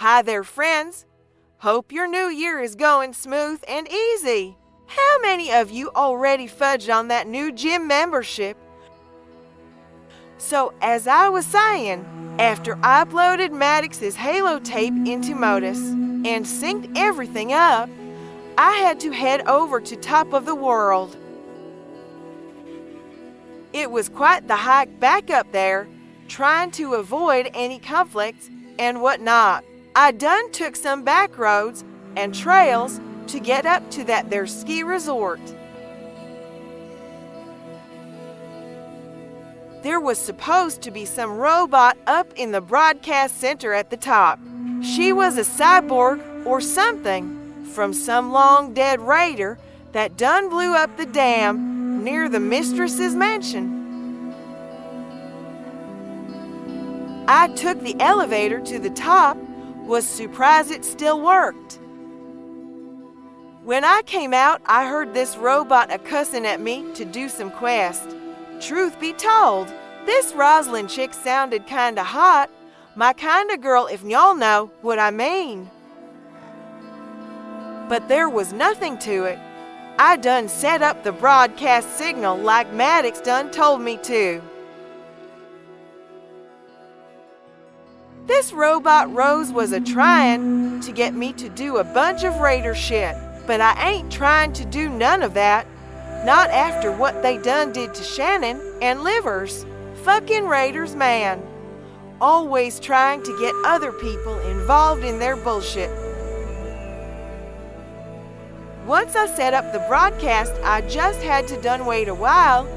Hi there, friends. Hope your new year is going smooth and easy. How many of you already fudged on that new gym membership? So, as I was saying, after I uploaded Maddox's Halo tape into Modus and synced everything up, I had to head over to Top of the World. It was quite the hike back up there, trying to avoid any conflicts and whatnot. I done took some back roads and trails to get up to that there ski resort. There was supposed to be some robot up in the broadcast center at the top. She was a cyborg or something from some long dead raider that done blew up the dam near the mistress's mansion. I took the elevator to the top, was surprised it still worked. When I came out, I heard this robot a-cussing at me to do some quest. Truth be told, this Roslyn chick sounded kinda hot, my kinda girl if y'all know what I mean. But there was nothing to it. I done set up the broadcast signal like Maddox done told me to. This robot Rose was a-trying to get me to do a bunch of raider shit, but I ain't trying to do none of that. Not after what they done did to Shannon and Livers. Fucking raiders, man. Always trying to get other people involved in their bullshit. Once I set up the broadcast, I just had to done wait a while.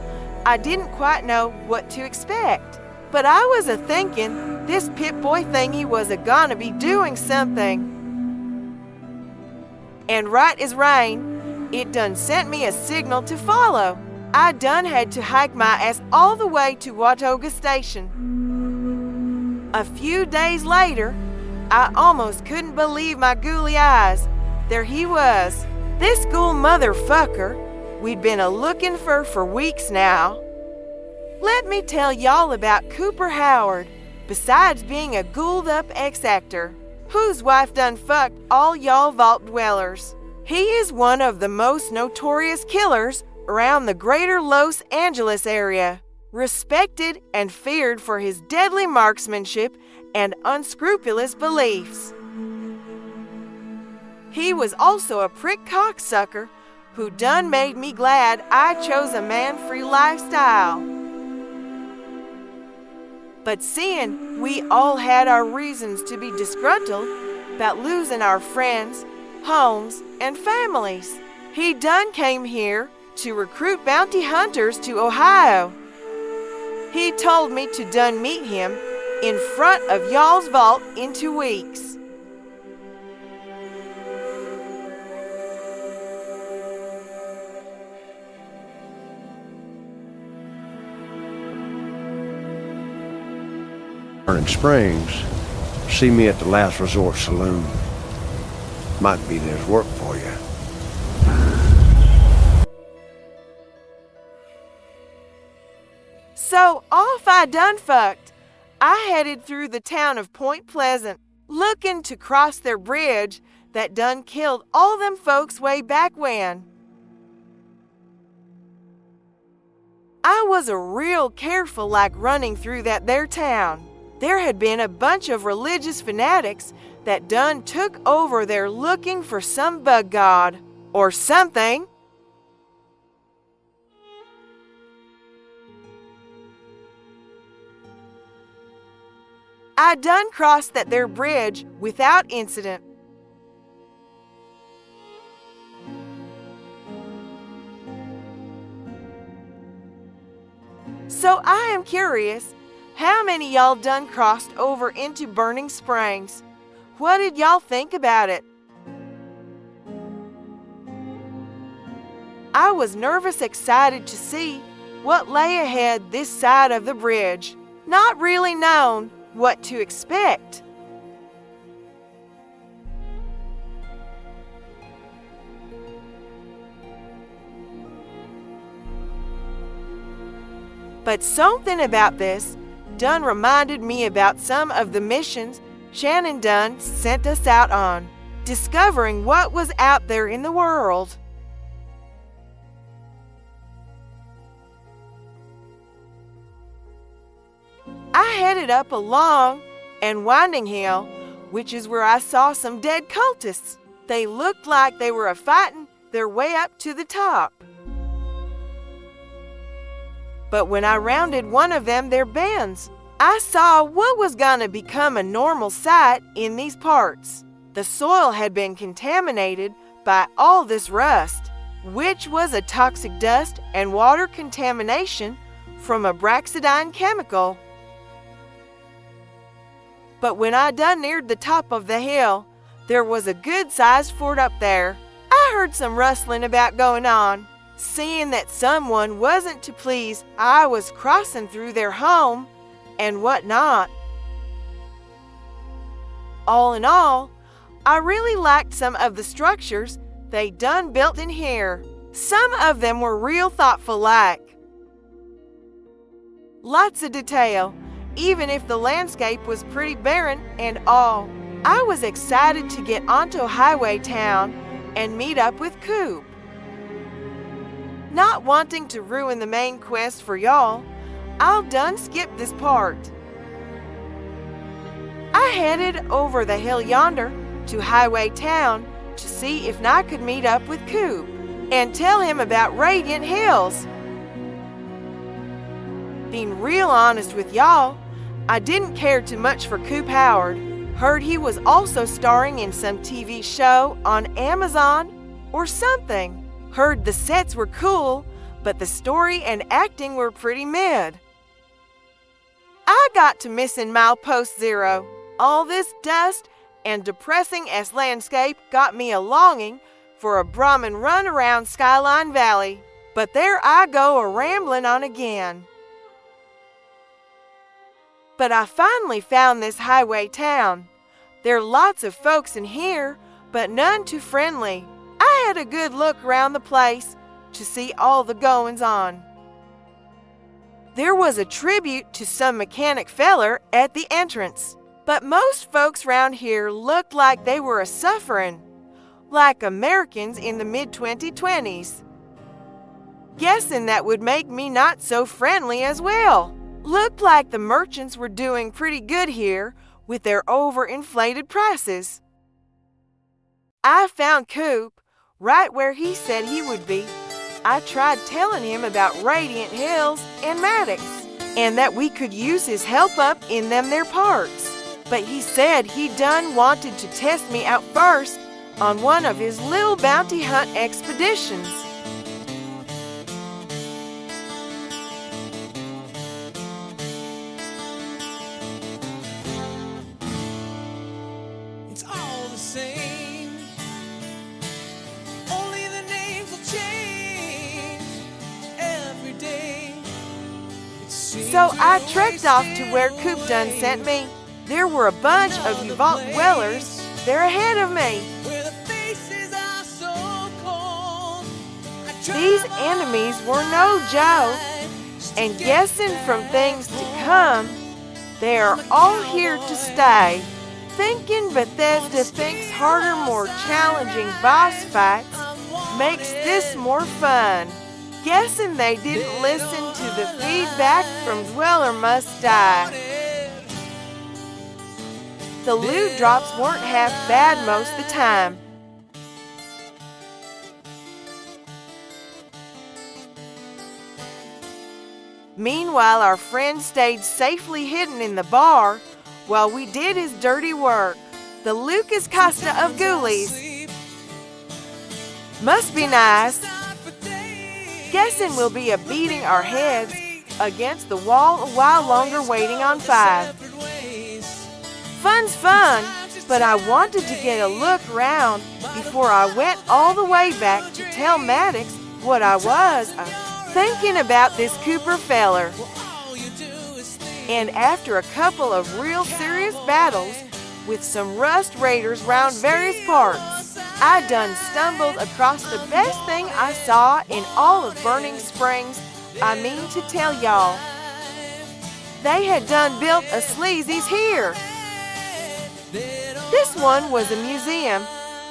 I didn't quite know what to expect. But I was a-thinking this Pip-Boy thingy was a-gonna be doing something. And right as rain, it done sent me a signal to follow. I done had to hike my ass all the way to Watauga Station. A few days later, I almost couldn't believe my ghouly eyes. There he was, this ghoul motherfucker we'd been a-looking for weeks now. Let me tell y'all about Cooper Howard, besides being a ghouled up ex-actor, whose wife done fucked all y'all vault dwellers. He is one of the most notorious killers around the greater Los Angeles area, respected and feared for his deadly marksmanship and unscrupulous beliefs. He was also a prick cocksucker who done made me glad I chose a man-free lifestyle. But seeing we all had our reasons to be disgruntled about losing our friends, homes, and families, he done came here to recruit bounty hunters to Ohio. He told me to done meet him in front of y'all's vault in 2 weeks. In Springs, see me at the Last Resort Saloon. Might be there's work for you. So off I done fucked. I headed through the town of Point Pleasant, looking to cross their bridge that done killed all them folks way back when. I was a real careful like running through that there town. There had been a bunch of religious fanatics that done took over there looking for some bug god or something. I done crossed that there bridge without incident. So I am curious, how many y'all done crossed over into Burning Springs? What did y'all think about it? I was nervous excited to see what lay ahead this side of the bridge, not really knowing what to expect. But something about this done reminded me about some of the missions Shannon Dunn sent us out on, discovering what was out there in the world. I headed up a long and winding hill, which is where I saw some dead cultists. They looked like they were fighting their way up to the top. But when I rounded one of their bends, I saw what was gonna become a normal sight in these parts. The soil had been contaminated by all this rust, which was a toxic dust and water contamination from a Braxidine chemical. But when I done neared the top of the hill, there was a good-sized fort up there. I heard some rustling about going on. Seeing that someone wasn't to please, I was crossing through their home and whatnot. All in all, I really liked some of the structures they done built in here. Some of them were real thoughtful-like. Lots of detail, even if the landscape was pretty barren and all. I was excited to get onto Highway Town and meet up with Coop. Not wanting to ruin the main quest for y'all, I'll done skip this part. I headed over the hill yonder to Highway Town to see if I could meet up with Coop and tell him about Radiant Hills. Being real honest with y'all, I didn't care too much for Coop Howard. Heard he was also starring in some TV show on Amazon or something. Heard the sets were cool, but the story and acting were pretty mid. I got to missing milepost 0. All this dust and depressing-ass landscape got me a longing for a Brahmin run around Skyline Valley. But there I go a-rambling on again. But I finally found this Highway Town. There are lots of folks in here, but none too friendly. I had a good look around the place to see all the goings-on. There was a tribute to some mechanic feller at the entrance, but most folks round here looked like they were a-suffering, like Americans in the mid-2020s. Guessing that would make me not so friendly as well. Looked like the merchants were doing pretty good here with their overinflated prices. I found Coop right where he said he would be. I tried telling him about Radiant Hills and Maddox, and that we could use his help up in their parts. But he said he done wanted to test me out first on one of his little bounty hunt expeditions. It's all the same. Only the names will change every day. So I trekked off to where Coop done sent me. There were a bunch of Uvalk dwellers there ahead of me. These enemies were no joke, and guessing from things to come, they are all here to stay. Thinking Bethesda thinks harder, more challenging boss fights makes this more fun. Guessing they didn't listen to the feedback from Dweller Must Die. The loot drops weren't half bad most of the time. Meanwhile, our friend stayed safely hidden in the bar while we did his dirty work. The Lucas Costa of Ghoulies. Must be nice. Guessing we'll be beating our heads against the wall a while longer waiting on 5. Fun's fun, but I wanted to get a look around before I went all the way back to tell Maddox what I was thinking about this Cooper feller. And after a couple of real serious battles with some rust raiders round various parts, I done stumbled across the best thing I saw in all of Burning Springs. I mean to tell y'all, they had done built a sleazy's here. This one was a museum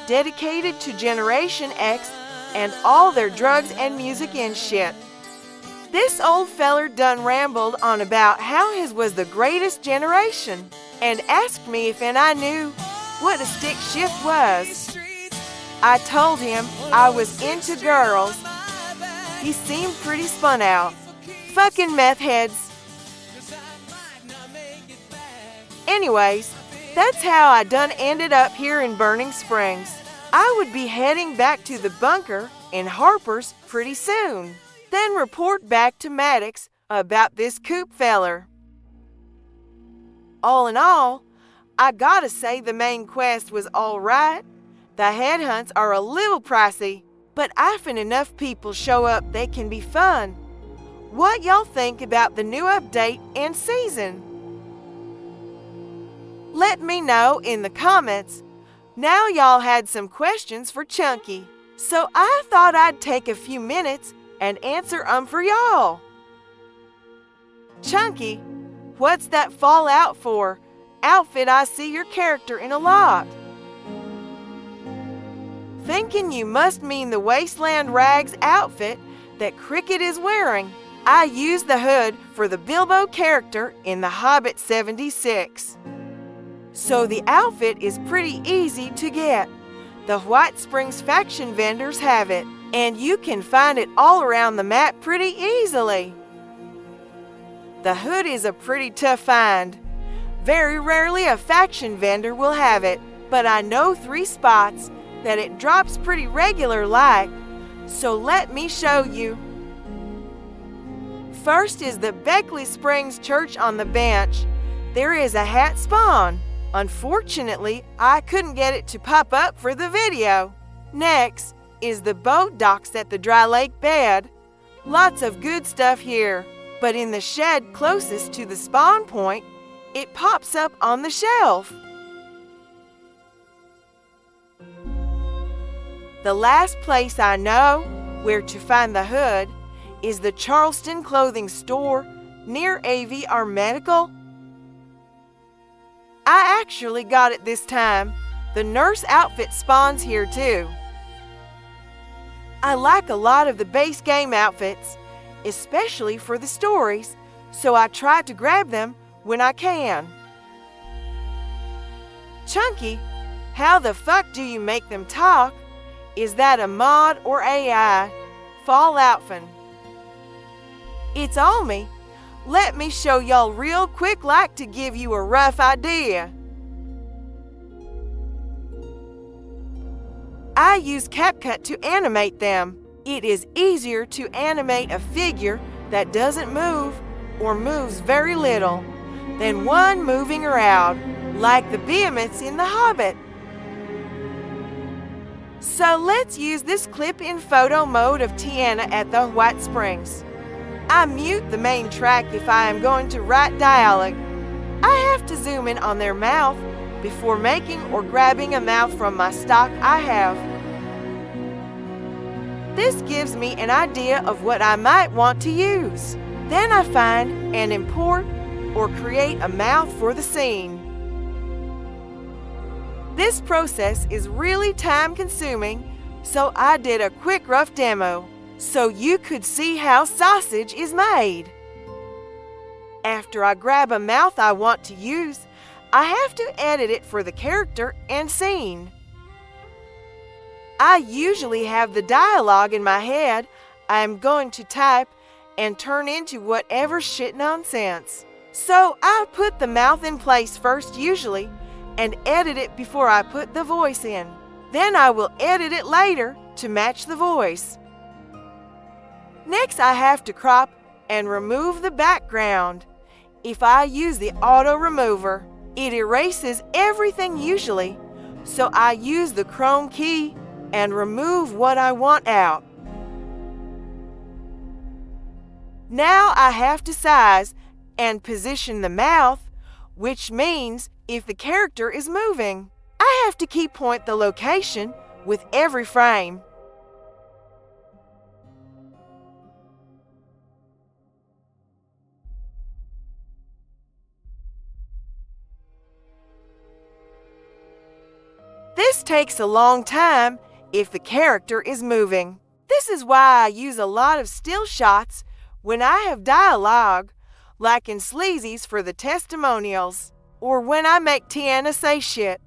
dedicated to Generation X and all their drugs and music and shit. This old feller done rambled on about how his was the greatest generation and asked me if and I knew what a stick shift was. I told him I was into girls. He seemed pretty spun out. Fucking meth heads. Anyways, that's how I done ended up here in Burning Springs. I would be heading back to the bunker in Harper's pretty soon, then report back to Maddox about this Coop feller. All in all, I gotta say the main quest was alright. The headhunts are a little pricey, but often enough people show up they can be fun. What y'all think about the new update and season? Let me know in the comments. Now y'all had some questions for Chunky, so I thought I'd take a few minutes and answer 'em for y'all. Chunky, what's that Fallout 4 outfit I see your character in a lot? Thinking you must mean the Wasteland Rags outfit that Cricket is wearing. I used the hood for the Bilbo character in The Hobbit 76. So the outfit is pretty easy to get. The White Springs faction vendors have it, and you can find it all around the map pretty easily. The hood is a pretty tough find. Very rarely a faction vendor will have it, but I know 3 spots that it drops pretty regular like, so let me show you. First is the Beckley Springs Church on the bench. There is a hat spawn. Unfortunately, I couldn't get it to pop up for the video. Next is the boat docks at the Dry Lake bed. Lots of good stuff here, but in the shed closest to the spawn point, it pops up on the shelf. The last place I know where to find the hood is the Charleston clothing store near AVR Medical. I actually got it this time. The nurse outfit spawns here too. I like a lot of the base game outfits, especially for the stories, so I try to grab them when I can. Chunky, how the fuck do you make them talk? Is that a mod or AI? Falloutfin. It's on me. Let me show y'all real quick like to give you a rough idea. I use CapCut to animate them. It is easier to animate a figure that doesn't move or moves very little than one moving around, like the behemoths in The Hobbit. So let's use this clip in photo mode of Tiana at the White Springs. I mute the main track if I am going to write dialogue. I have to zoom in on their mouth before making or grabbing a mouth from my stock I have. This gives me an idea of what I might want to use. Then I find and import or create a mouth for the scene. This process is really time-consuming, so I did a quick rough demo so you could see how sausage is made. After I grab a mouth I want to use, I have to edit it for the character and scene. I usually have the dialogue in my head I am going to type and turn into whatever shit nonsense. So I put the mouth in place first usually and edit it before I put the voice in. Then I will edit it later to match the voice. Next I have to crop and remove the background. If I use the auto remover, it erases everything usually, so I use the Chrome key and remove what I want out. Now I have to size and position the mouth, which means if the character is moving, I have to key point the location with every frame. takes a long time if the character is moving. This is why I use a lot of still shots when I have dialogue, like in Sleazy's for the testimonials, or when I make Tiana say shit.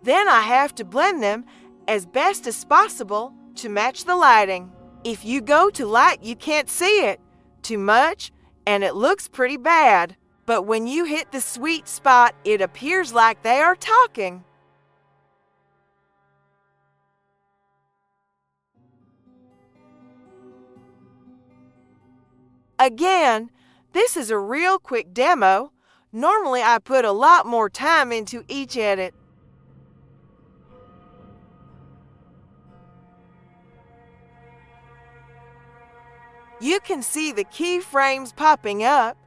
Then I have to blend them as best as possible to match the lighting. If you go to light, you can't see it too much and it looks pretty bad. But when you hit the sweet spot, it appears like they are talking. Again, this is a real quick demo. Normally I put a lot more time into each edit. You can see the keyframes popping up.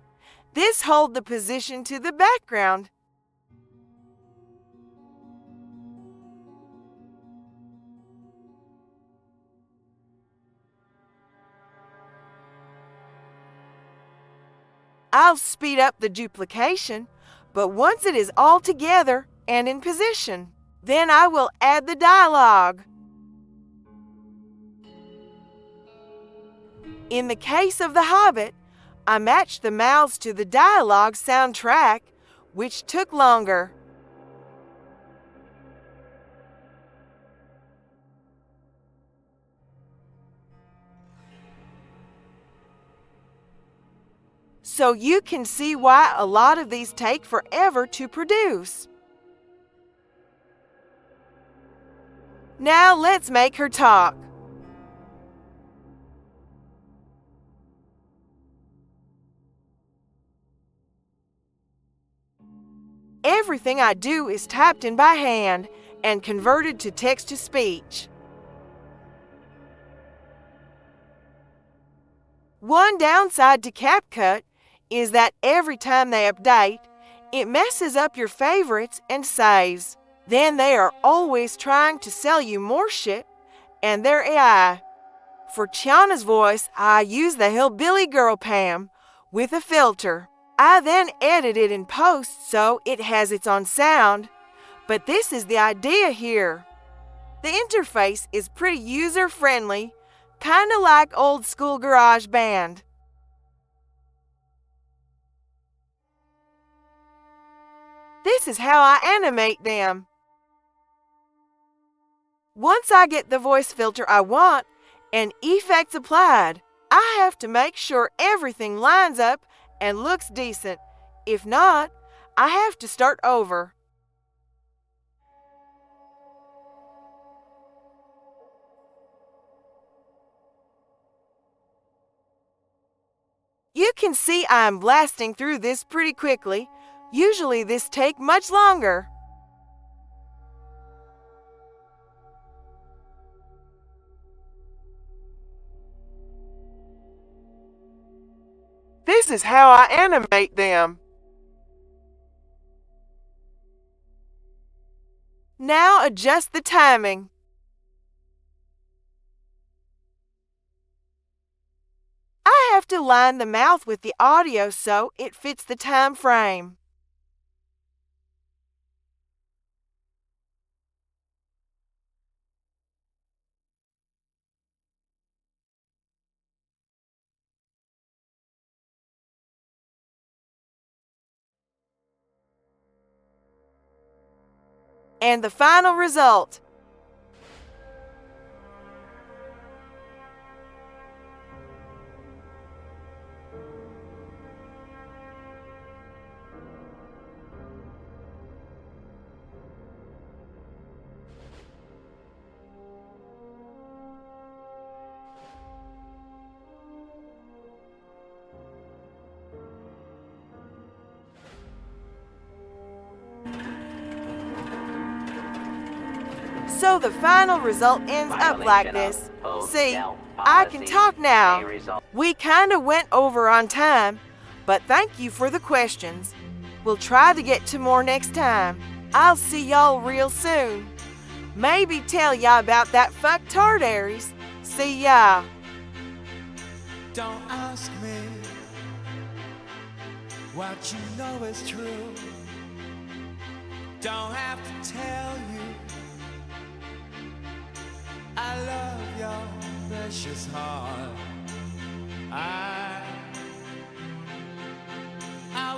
This holds the position to the background. I'll speed up the duplication, but once it is all together and in position, then I will add the dialogue. In the case of The Hobbit, I matched the mouths to the dialogue soundtrack, which took longer. So you can see why a lot of these take forever to produce. Now let's make her talk. Everything I do is typed in by hand and converted to text-to-speech. One downside to CapCut is that every time they update, it messes up your favorites and saves. Then they are always trying to sell you more shit and their AI. For Tiana's voice, I use the Hillbilly Girl Pam with a filter. I then edit it in post so it has its own sound, but this is the idea here. The interface is pretty user-friendly, kinda like old school GarageBand. This is how I animate them. Once I get the voice filter I want and effects applied, I have to make sure everything lines up and looks decent. If not, I have to start over. You can see I'm blasting through this pretty quickly. Usually this takes much longer. This is how I animate them. Now adjust the timing. I have to line the mouth with the audio so it fits the time frame. And the final result. So the final result ends up like this. See, I can talk now. We kinda went over on time, but thank you for the questions. We'll try to get to more next time. I'll see y'all real soon. Maybe tell y'all about that fucktard Aries. See y'all. Don't ask me what you know is true. Don't have to tell you I love your precious heart. I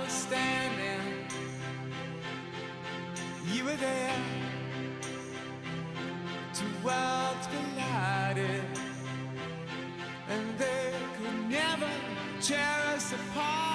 was standing, you were there. Two worlds collided, and they could never tear us apart.